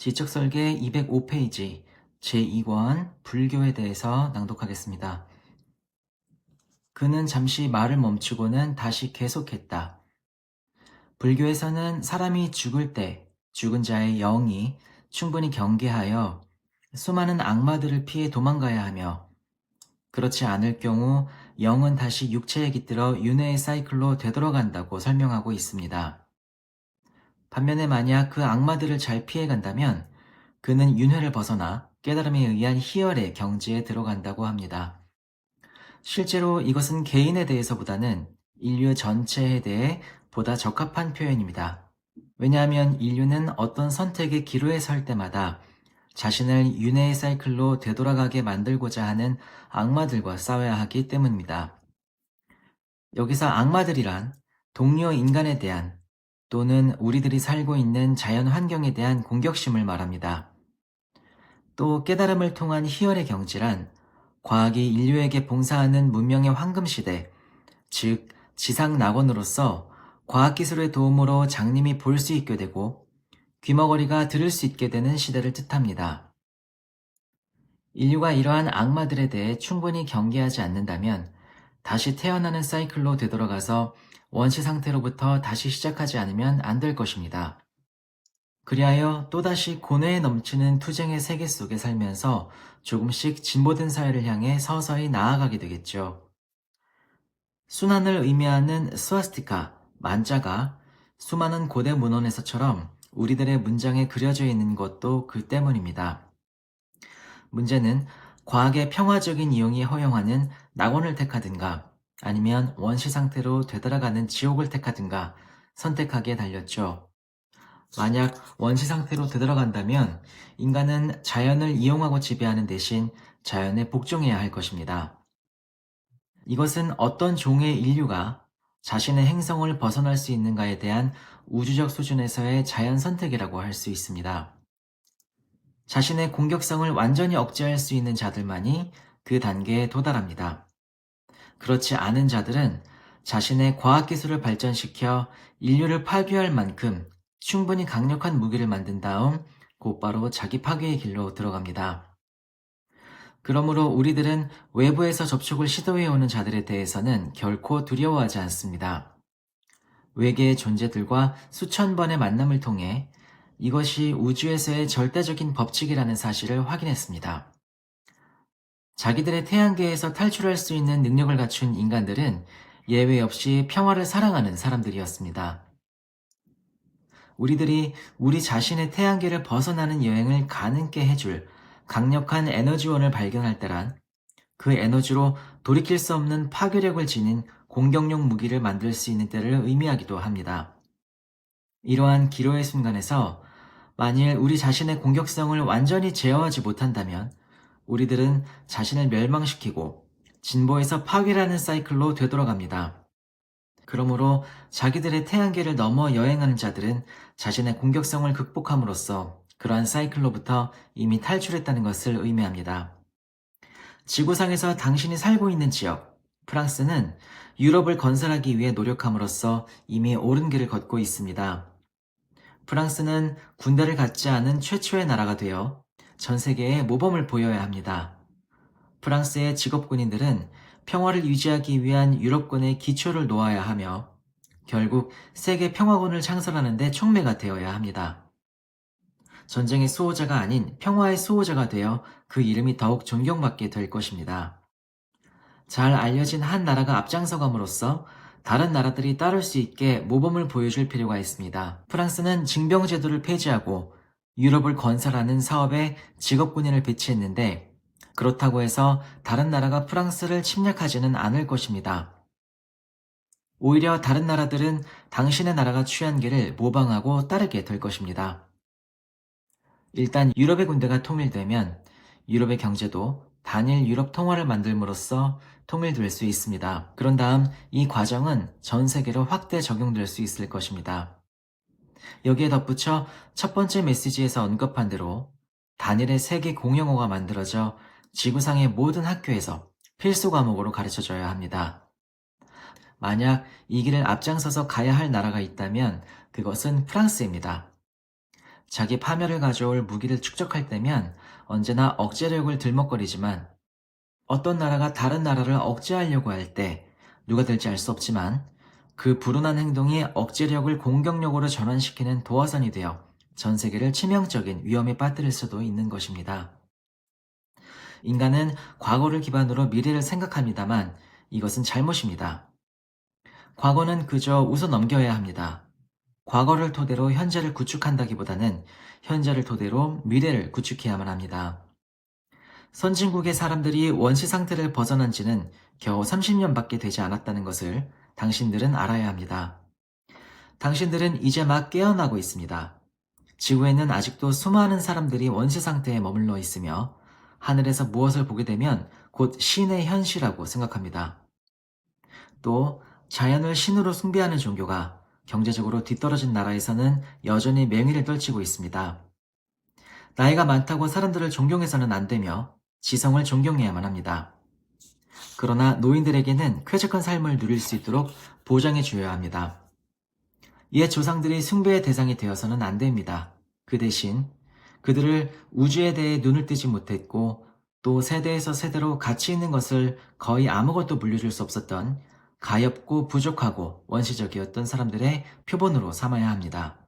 지적설계 205페이지 제2권 불교에 대해서 낭독하겠습니다. 그는 잠시 말을 멈추고는 다시 계속했다. 불교에서는 사람이 죽을 때 죽은 자의 영이 충분히 경계하여 수많은 악마들을 피해 도망가야 하며, 그렇지 않을 경우 영은 다시 육체에 깃들어 윤회의 사이클로 되돌아간다고 설명하고 있습니다. 반면에 만약 그 악마들을 잘 피해간다면 그는 윤회를 벗어나 깨달음에 의한 희열의 경지에 들어간다고 합니다. 실제로 이것은 개인에 대해서보다는 인류 전체에 대해 보다 적합한 표현입니다. 왜냐하면 인류는 어떤 선택의 기로에 설 때마다 자신을 윤회의 사이클로 되돌아가게 만들고자 하는 악마들과 싸워야 하기 때문입니다. 여기서 악마들이란 동료 인간에 대한 또는 우리들이 살고 있는 자연 환경에 대한 공격심을 말합니다. 또 깨달음을 통한 희열의 경지란 과학이 인류에게 봉사하는 문명의 황금시대, 즉 지상 낙원으로서 과학기술의 도움으로 장님이 볼 수 있게 되고 귀머거리가 들을 수 있게 되는 시대를 뜻합니다. 인류가 이러한 악마들에 대해 충분히 경계하지 않는다면 다시 태어나는 사이클로 되돌아가서 원시 상태로부터 다시 시작하지 않으면 안 될 것입니다. 그리하여 또다시 고뇌에 넘치는 투쟁의 세계 속에 살면서 조금씩 진보된 사회를 향해 서서히 나아가게 되겠죠. 순환을 의미하는 스와스티카, 만자가 수많은 고대 문헌에서처럼 우리들의 문장에 그려져 있는 것도 그 때문입니다. 문제는 과학의 평화적인 이용이 허용하는 낙원을 택하든가 아니면 원시 상태로 되돌아가는 지옥을 택하든가 선택하기에 달렸죠. 만약 원시 상태로 되돌아간다면 인간은 자연을 이용하고 지배하는 대신 자연에 복종해야 할 것입니다. 이것은 어떤 종의 인류가 자신의 행성을 벗어날 수 있는가에 대한 우주적 수준에서의 자연 선택이라고 할 수 있습니다. 자신의 공격성을 완전히 억제할 수 있는 자들만이 그 단계에 도달합니다. 그렇지 않은 자들은 자신의 과학기술을 발전시켜 인류를 파괴할 만큼 충분히 강력한 무기를 만든 다음 곧바로 자기 파괴의 길로 들어갑니다. 그러므로 우리들은 외부에서 접촉을 시도해오는 자들에 대해서는 결코 두려워하지 않습니다. 외계의 존재들과 수천 번의 만남을 통해 이것이 우주에서의 절대적인 법칙이라는 사실을 확인했습니다. 자기들의 태양계에서 탈출할 수 있는 능력을 갖춘 인간들은 예외 없이 평화를 사랑하는 사람들이었습니다. 우리들이 우리 자신의 태양계를 벗어나는 여행을 가능케 해줄 강력한 에너지원을 발견할 때란 그 에너지로 돌이킬 수 없는 파괴력을 지닌 공격용 무기를 만들 수 있는 때를 의미하기도 합니다. 이러한 기로의 순간에서 만일 우리 자신의 공격성을 완전히 제어하지 못한다면 우리들은 자신을 멸망시키고 진보에서 파괴라는 사이클로 되돌아갑니다. 그러므로 자기들의 태양계를 넘어 여행하는 자들은 자신의 공격성을 극복함으로써 그러한 사이클로부터 이미 탈출했다는 것을 의미합니다. 지구상에서 당신이 살고 있는 지역, 프랑스는 유럽을 건설하기 위해 노력함으로써 이미 옳은 길을 걷고 있습니다. 프랑스는 군대를 갖지 않은 최초의 나라가 되어 전 세계에 모범을 보여야 합니다. 프랑스의 직업군인들은 평화를 유지하기 위한 유럽군의 기초를 놓아야 하며 결국 세계 평화군을 창설하는 데 촉매가 되어야 합니다. 전쟁의 수호자가 아닌 평화의 수호자가 되어 그 이름이 더욱 존경받게 될 것입니다. 잘 알려진 한 나라가 앞장서감으로써 다른 나라들이 따를 수 있게 모범을 보여줄 필요가 있습니다. 프랑스는 징병제도를 폐지하고 유럽을 건설하는 사업에 직업군인을 배치했는데 그렇다고 해서 다른 나라가 프랑스를 침략하지는 않을 것입니다. 오히려 다른 나라들은 당신의 나라가 취한 길을 모방하고 따르게 될 것입니다. 일단 유럽의 군대가 통일되면 유럽의 경제도 단일 유럽 통화를 만들므로써 통일될 수 있습니다. 그런 다음 이 과정은 전 세계로 확대 적용될 수 있을 것입니다. 여기에 덧붙여 첫 번째 메시지에서 언급한 대로 단일의 세계 공용어가 만들어져 지구상의 모든 학교에서 필수 과목으로 가르쳐져야 합니다. 만약 이 길을 앞장서서 가야 할 나라가 있다면 그것은 프랑스입니다. 자기 파멸을 가져올 무기를 축적할 때면 언제나 억제력을 들먹거리지만 어떤 나라가 다른 나라를 억제하려고 할 때 누가 될지 알 수 없지만 그 불운한 행동이 억제력을 공격력으로 전환시키는 도화선이 되어 전 세계를 치명적인 위험에 빠뜨릴 수도 있는 것입니다. 인간은 과거를 기반으로 미래를 생각합니다만 이것은 잘못입니다. 과거는 그저 웃어 넘겨야 합니다. 과거를 토대로 현재를 구축한다기보다는 현재를 토대로 미래를 구축해야만 합니다. 선진국의 사람들이 원시 상태를 벗어난 지는 겨우 30년밖에 되지 않았다는 것을 당신들은 알아야 합니다. 당신들은 이제 막 깨어나고 있습니다. 지구에는 아직도 수많은 사람들이 원시 상태에 머물러 있으며 하늘에서 무엇을 보게 되면 곧 신의 현시라고 생각합니다. 또 자연을 신으로 숭배하는 종교가 경제적으로 뒤떨어진 나라에서는 여전히 맹위를 떨치고 있습니다. 나이가 많다고 사람들을 존경해서는 안 되며 지성을 존경해야만 합니다. 그러나 노인들에게는 쾌적한 삶을 누릴 수 있도록 보장해 주어야 합니다. 옛 조상들이 숭배의 대상이 되어서는 안 됩니다. 그 대신 그들을 우주에 대해 눈을 뜨지 못했고 또 세대에서 세대로 가치 있는 것을 거의 아무것도 물려줄 수 없었던 가엾고 부족하고 원시적이었던 사람들의 표본으로 삼아야 합니다.